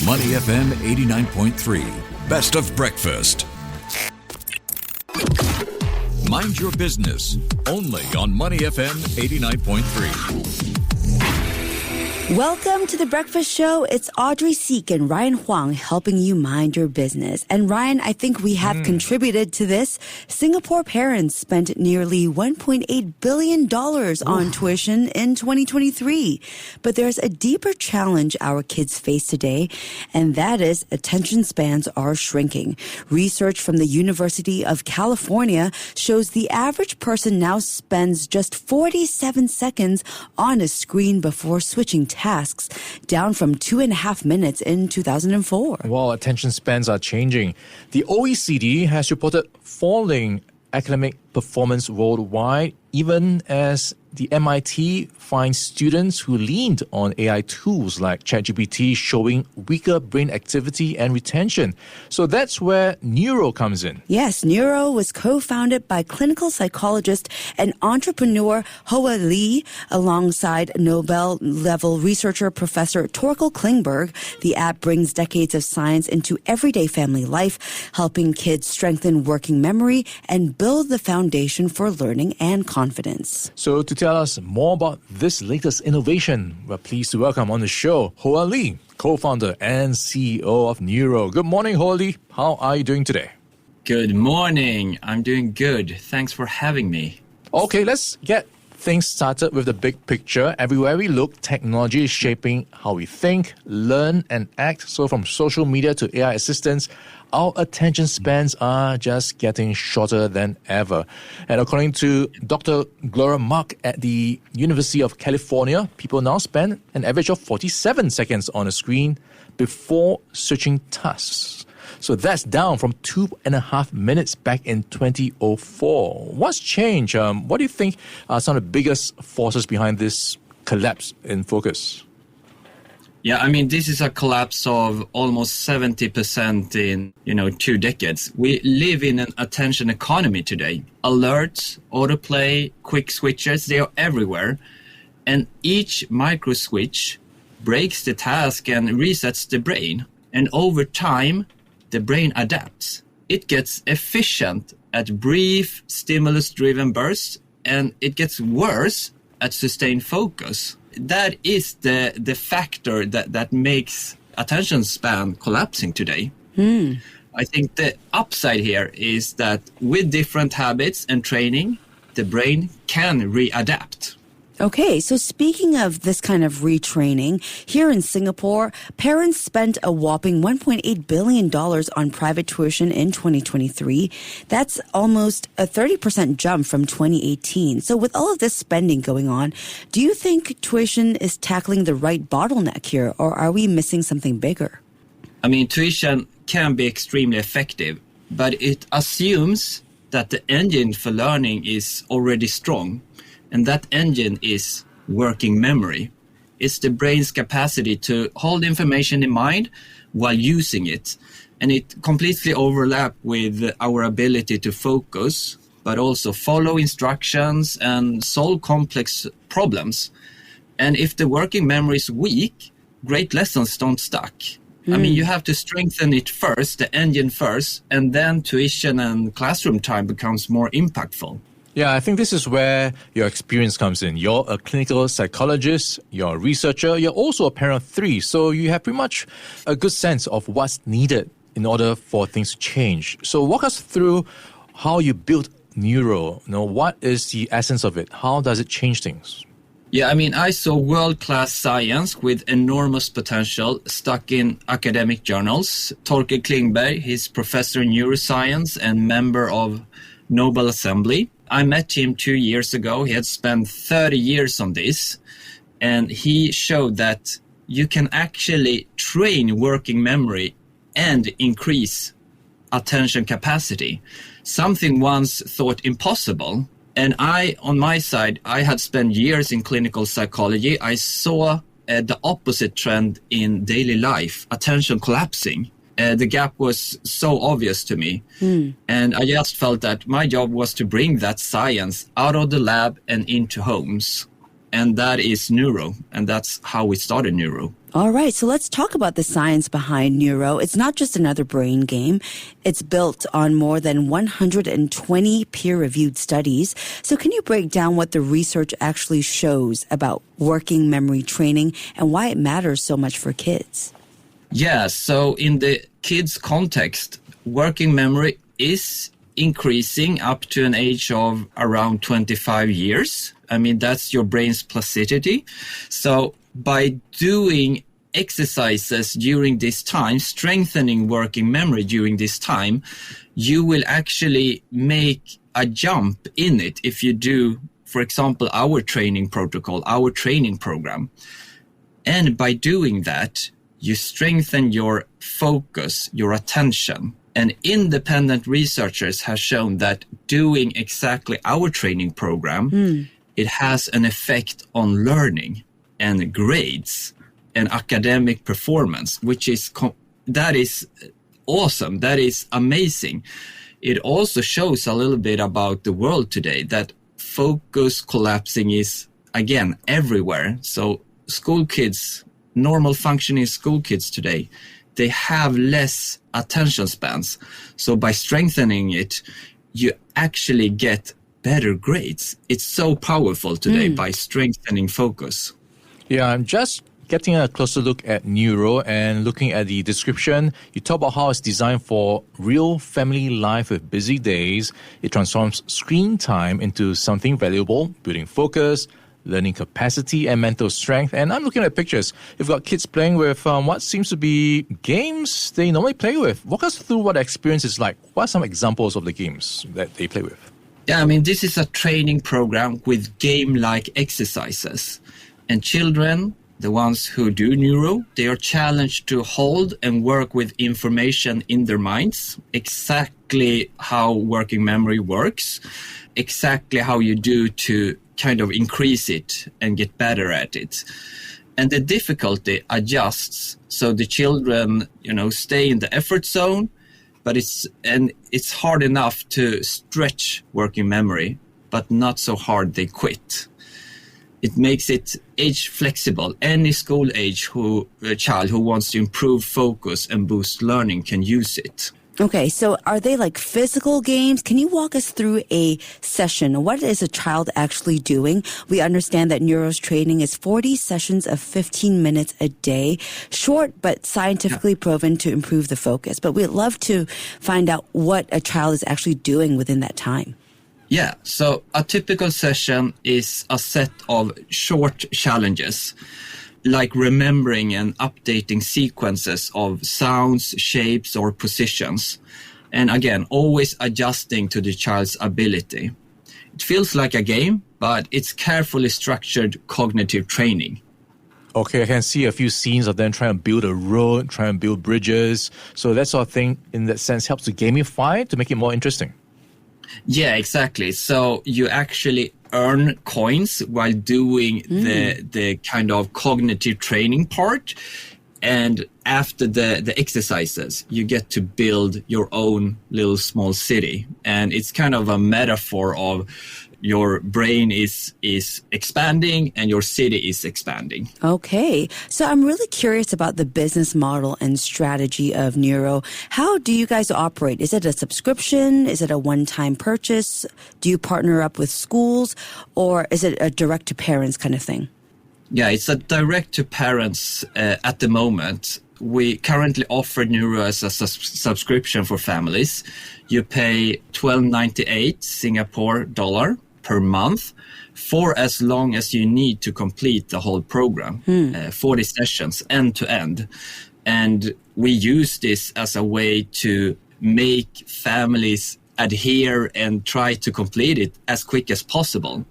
Money FM 89.3. Best of breakfast. Mind your business. Only on Money FM 89.3. Welcome to The Breakfast Show. It's Audrey Seek and Ryan Huang helping you mind your business. And Ryan, I think we have contributed to this. Singapore parents spent nearly $1.8 billion on tuition in 2023. But there's a deeper challenge our kids face today, and that is attention spans are shrinking. Research from the University of California shows the average person now spends just 47 seconds on a screen before switching tasks, down from 2.5 minutes in 2004. Well, attention spans are changing. The OECD has reported falling academic performance worldwide, even as the MIT finds students who leaned on AI tools like ChatGPT showing weaker brain activity and retention. So that's where Nuroe comes in. Yes, Nuroe was co-founded by clinical psychologist and entrepreneur Hoa Ly alongside Nobel-level researcher Professor Torkel Klingberg. The app brings decades of science into everyday family life, helping kids strengthen working memory and build the foundation for learning and confidence. So to tell us more about this latest innovation, we're pleased to welcome on the show Hoa Ly, co-founder and CEO of Nuroe. Good morning, Hoa Ly. How are you doing today? Good morning. I'm doing good. Thanks for having me. Okay, let's get things started with the big picture. Everywhere we look, technology is shaping how we think, learn, and act. So from social media to AI assistants, our attention spans are just getting shorter than ever. And according to Dr. Gloria Mark at the University of California, people now spend an average of 47 seconds on a screen before switching tasks. So that's down from 2.5 minutes back in 2004. What's changed? What do you think are some of the biggest forces behind this collapse in focus? Yeah, I mean, this is a collapse of almost 70% in, 2 decades. We live in an attention economy today. Alerts, autoplay, quick switches, they are everywhere. And each micro switch breaks the task and resets the brain. And over time, the brain adapts. It gets efficient at brief, stimulus-driven bursts, and it gets worse at sustained focus. That is the factor that makes attention span collapsing today. I think the upside here is that with different habits and training, the brain can readapt. Okay, so speaking of this kind of retraining, here in Singapore, parents spent a whopping $1.8 billion on private tuition in 2023. That's almost a 30% jump from 2018. So with all of this spending going on, do you think tuition is tackling the right bottleneck here, or are we missing something bigger? I mean, tuition can be extremely effective, but it assumes that the engine for learning is already strong. And that engine is working memory. It's the brain's capacity to hold information in mind while using it. And it completely overlaps with our ability to focus, but also follow instructions and solve complex problems. And if the working memory is weak, great lessons don't stuck. I mean, you have to strengthen it first, the engine first, and then tuition and classroom time becomes more impactful. Yeah, I think this is where your experience comes in. You're a clinical psychologist, you're a researcher, you're also a parent of 3. So you have pretty much a good sense of what's needed in order for things to change. So walk us through how you built Nuroe. What is the essence of it? How does it change things? Yeah, I mean, I saw world-class science with enormous potential stuck in academic journals. Torkel Klingberg, he's professor in neuroscience and member of Nobel Assembly. I met him 2 years ago. He had spent 30 years on this, and he showed that you can actually train working memory and increase attention capacity, something once thought impossible. And on my side, I had spent years in clinical psychology. I saw the opposite trend in daily life, attention collapsing. The gap was so obvious to me. And I just felt that my job was to bring that science out of the lab and into homes. and that is Nuroe. And that's how we started Nuroe. All right, so let's talk about the science behind Nuroe. It's not just another brain game. It's built on more than 120 peer-reviewed studies. So can you break down what the research actually shows about working memory training and why it matters so much for kids? Yeah, so in the kids' context, working memory is increasing up to an age of around 25 years. I mean, that's your brain's plasticity. So by doing exercises during this time, strengthening working memory during this time, you will actually make a jump in it if you do, for example, our training protocol, our training program. And by doing that, you strengthen your focus, your attention. And independent researchers have shown that doing exactly our training program, it has an effect on learning and grades and academic performance, which is that is awesome. That is amazing. It also shows a little bit about the world today, that focus collapsing is, again, everywhere. So school kids, normal functioning school kids today, they have less attention spans. So by strengthening it, you actually get better grades. It's so powerful today by strengthening focus. Yeah, I'm just getting a closer look at Nuroe and looking at the description. You talk about how it's designed for real family life with busy days. It transforms screen time into something valuable, building focus, learning capacity, and mental strength. And I'm looking at pictures. You've got kids playing with what seems to be games they normally play with. Walk us through what the experience is like. What are some examples of the games that they play with? Yeah, I mean, this is a training program with game-like exercises. And children, the ones who do Nuroe, they are challenged to hold and work with information in their minds, exactly how working memory works, exactly how you do to kind of increase it and get better at it. And the difficulty adjusts. So the children, stay in the effort zone, but it's hard enough to stretch working memory, but not so hard they quit. It makes it age flexible. Any school age child who wants to improve focus and boost learning can use it. Okay, so are they like physical games? Can you walk us through a session? What is a child actually doing? We understand that Nuroe's training is 40 sessions of 15 minutes a day, short but scientifically proven to improve the focus. But we'd love to find out what a child is actually doing within that time. Yeah, so a typical session is a set of short challenges, like remembering and updating sequences of sounds, shapes, or positions. And again, always adjusting to the child's ability. It feels like a game, but it's carefully structured cognitive training. Okay, I can see a few scenes of them trying to build a road, trying to build bridges. So that sort of thing, in that sense, helps to gamify, to make it more interesting. Yeah, exactly. So you actually earn coins while doing the kind of cognitive training part. And after the exercises, you get to build your own little small city. And it's kind of a metaphor of your brain is expanding and your city is expanding. Okay. So I'm really curious about the business model and strategy of Nuroe. How do you guys operate? Is it a subscription? Is it a one-time purchase? Do you partner up with schools? Or is it a direct-to-parents kind of thing? Yeah, it's a direct-to-parents at the moment. We currently offer Nuroe as a subscription for families. You pay $12.98 Singapore dollar per month for as long as you need to complete the whole program, 40 sessions end to end. And we use this as a way to make families adhere and try to complete it as quick as possible.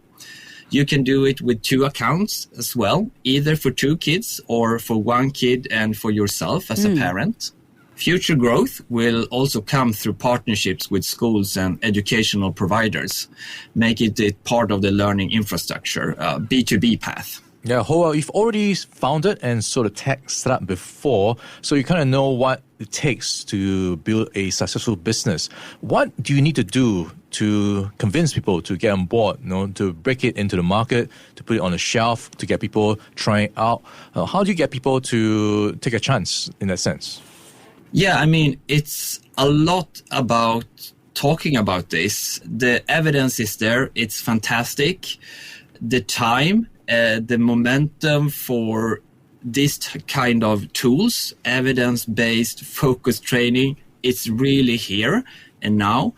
You can do it with 2 accounts as well, either for 2 kids or for 1 kid and for yourself as a parent. Future growth will also come through partnerships with schools and educational providers, making it part of the learning infrastructure, B2B path. Yeah, Hoa, you've already founded and sort of tech startup before, so you kind of know what it takes to build a successful business. What do you need to do to convince people to get on board, to break it into the market, to put it on the shelf, to get people trying it out? How do you get people to take a chance in that sense? Yeah, I mean, it's a lot about talking about this. The evidence is there. It's fantastic. The time, the momentum for this kind of tools, evidence-based focused training, it's really here and now.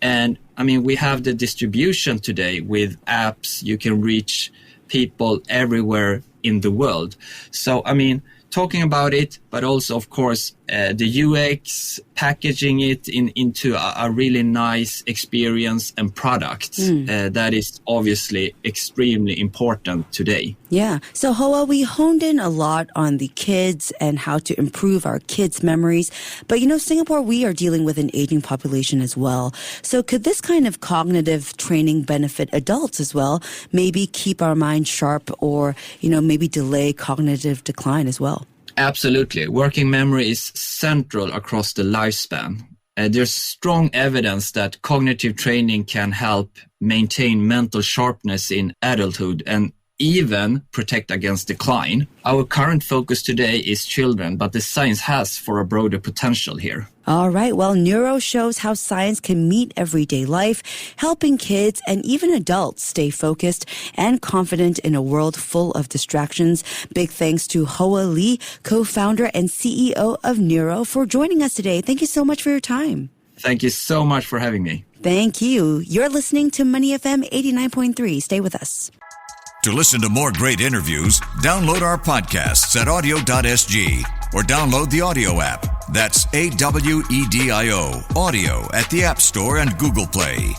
And I mean, we have the distribution today with apps. You can reach people everywhere in the world. So, I mean, talking about it, but also, of course, the UX, packaging it into a really nice experience and product. That is obviously extremely important today. Yeah. So, Hoa, we honed in a lot on the kids and how to improve our kids' memories. But, Singapore, we are dealing with an aging population as well. So could this kind of cognitive training benefit adults as well? Maybe keep our minds sharp or, maybe delay cognitive decline as well? Absolutely. Working memory is central across the lifespan. There's strong evidence that cognitive training can help maintain mental sharpness in adulthood and even protect against decline. Our current focus today is children, but the science has for a broader potential here. All right. Well, Nuroe shows how science can meet everyday life, helping kids and even adults stay focused and confident in a world full of distractions. Big thanks to Hoa Ly, co-founder and CEO of Nuroe, for joining us today. Thank you so much for your time. Thank you so much for having me. Thank you. You're listening to Money FM 89.3. Stay with us. To listen to more great interviews, download our podcasts at audio.sg or download the audio app. That's AWEDIO, audio at the App Store and Google Play.